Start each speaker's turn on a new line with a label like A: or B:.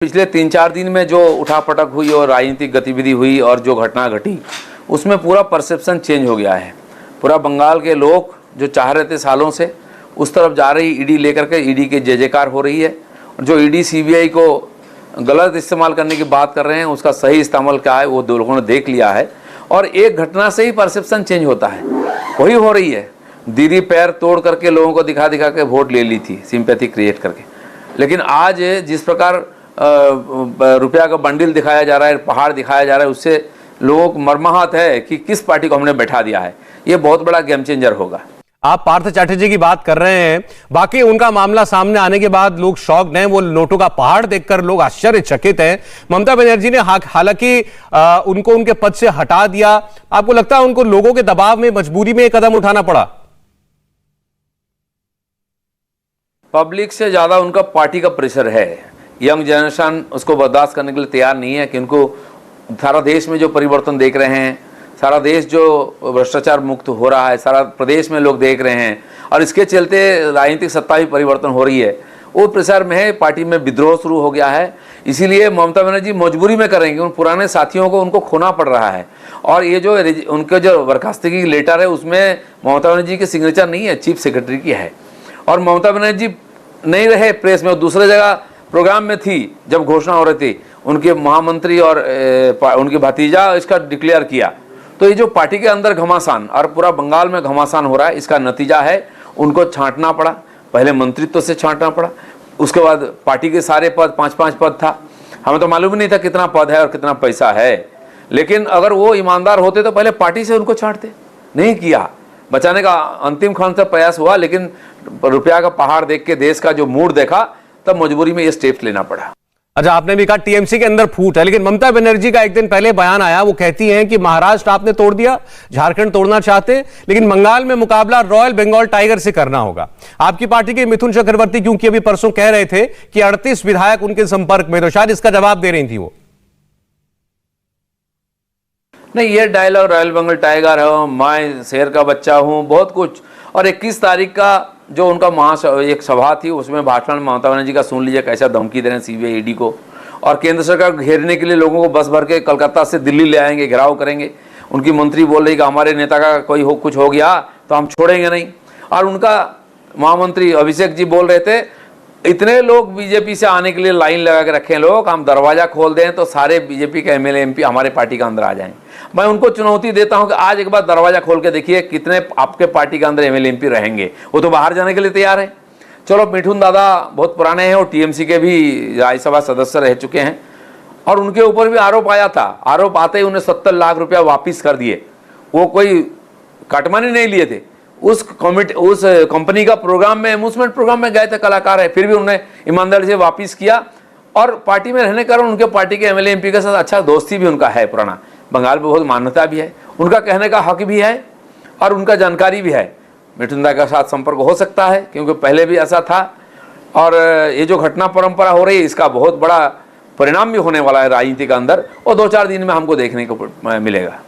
A: पिछले 3-4 दिन में जो उठापटक हुई और राजनीतिक गतिविधि हुई और जो घटना घटी उसमें पूरा परसेप्शन चेंज हो गया है। पूरा बंगाल के लोग जो चाह रहे थे सालों से उस तरफ जा रही ईडी लेकर के ईडी के जय जयकार हो रही है। जो ईडी सीबीआई को गलत इस्तेमाल करने की बात कर रहे हैं उसका सही इस्तेमाल क्या है वो दो लोगों ने देख लिया है और एक घटना से ही परसेप्शन चेंज होता है। वही हो रही है। दीदी पैर तोड़ करके लोगों को दिखा दिखा के वोट ले ली थी, सिंपैथी क्रिएट करके। लेकिन आज जिस प्रकार रुपया का बंडल दिखाया जा रहा है, पहाड़ दिखाया जा रहा है, उससे लोगों को मर्माहत है कि किस पार्टी को हमने बैठा दिया है। ये बहुत बड़ा गेम चेंजर होगा।
B: आप पार्थ चैटर्जी की बात कर रहे हैं, बाकी उनका मामला सामने आने के बाद लोग शॉक्ड हैं। वो नोटों का पहाड़ देखकर लोग आश्चर्यचकित हैं। ममता बनर्जी ने हालांकि उनको उनके पद से हटा दिया। आपको लगता है उनको लोगों के दबाव में, मजबूरी में कदम उठाना पड़ा?
A: पब्लिक से ज्यादा उनका पार्टी का प्रेशर है। यंग जनरेशन उसको बर्दाश्त करने के लिए तैयार नहीं है कि उनको सारा देश में जो परिवर्तन देख रहे हैं, सारा देश जो भ्रष्टाचार मुक्त हो रहा है, सारा प्रदेश में लोग देख रहे हैं और इसके चलते राजनीतिक सत्ता भी परिवर्तन हो रही है। वो प्रेशर में है, पार्टी में विद्रोह शुरू हो गया है। इसीलिए ममता बनर्जी मजबूरी में करेंगे। उन पुराने साथियों को उनको खोना पड़ रहा है। और ये जो उनके जो बर्खास्तगी लेटर है उसमें ममता बनर्जी की सिग्नेचर नहीं है, चीफ सेक्रेटरी की है। और ममता बनर्जी नहीं रहे प्रेस में, दूसरे जगह प्रोग्राम में थी जब घोषणा हो रही थी। उनके महामंत्री और उनके भतीजा इसका डिक्लेयर किया। तो ये जो पार्टी के अंदर घमासान और पूरा बंगाल में घमासान हो रहा है, इसका नतीजा है उनको छांटना पड़ा। पहले मंत्रित्व से छांटना पड़ा, उसके बाद पार्टी के सारे पद 5-5 पद था। हमें तो मालूम ही नहीं था कितना पद है और कितना पैसा है। लेकिन अगर वो ईमानदार होते तो पहले पार्टी से उनको छांटते। नहीं किया। बचाने का अंतिम क्षण तक प्रयास हुआ, लेकिन रुपया का पहाड़ देख के देश का जो मूड देखा तब मजबूरी में ये स्टेप लेना पड़ा।
B: अच्छा, आपने भी कहा टीएमसी के अंदर फूट है, लेकिन ममता बनर्जी का एक दिन पहले बयान आया। वो कहती हैं कि महाराष्ट्र आपने तोड़ दिया, झारखंड तोड़ना चाहते, लेकिन बंगाल में मुकाबला रॉयल बंगाल टाइगर से करना होगा। आपकी पार्टी के मिथुन चक्रवर्ती क्योंकि अभी परसों कह रहे थे कि 38 विधायक उनके संपर्क में, तो शायद इसका जवाब दे रही थी वो।
A: नहीं, ये डायलॉग रॉयल बंगाल टाइगर है, मैं शेर का बच्चा हूं, बहुत कुछ। और 21 तारीख का जो उनका एक सभा थी उसमें भाषण ममता बनर्जी का सुन लीजिए, कैसा धमकी दे रहे हैं सीबीआई ईडी को। और केंद्र सरकार घेरने के लिए लोगों को बस भर के कलकत्ता से दिल्ली ले आएंगे, घेराव करेंगे। उनकी मंत्री बोल रही कि हमारे नेता का कुछ हो गया तो हम छोड़ेंगे नहीं। और उनका महामंत्री अभिषेक जी बोल रहे थे इतने लोग बीजेपी से आने के लिए लाइन लगा के रखे हैं लोग, हम दरवाजा खोल दें तो सारे बीजेपी के एमएलए एमपी हमारे पार्टी के अंदर आ जाएं। मैं उनको चुनौती देता हूं कि आज एक बार दरवाजा खोल के देखिए कितने आपके पार्टी के अंदर एमएलए एमपी रहेंगे। वो तो बाहर जाने के लिए तैयार है। चलो, मिठुन दादा बहुत पुराने हैं और टीएमसी के भी राज्यसभा सदस्य रह चुके हैं और उनके ऊपर भी आरोप आया था। आरोप आते ही उन्हें 70 लाख रुपया वापिस कर दिए। वो कोई कटमानी नहीं लिए थे। उस कंपनी का प्रोग्राम में, अम्यूजमेंट प्रोग्राम में गए थे कलाकार है, फिर भी उन्होंने ईमानदारी से वापिस किया। और पार्टी में रहने के कारण उनके पार्टी के एमएलए एमपी के साथ अच्छा दोस्ती भी उनका है पुराना। बंगाल में बहुत मान्यता भी है, उनका कहने का हक भी है और उनका जानकारी भी है। मिठुन दा के साथ संपर्क हो सकता है क्योंकि पहले भी ऐसा था। और ये जो घटना परंपरा हो रही है इसका बहुत बड़ा परिणाम भी होने वाला है राजनीति के अंदर, और 2-4 दिन में हमको देखने को मिलेगा।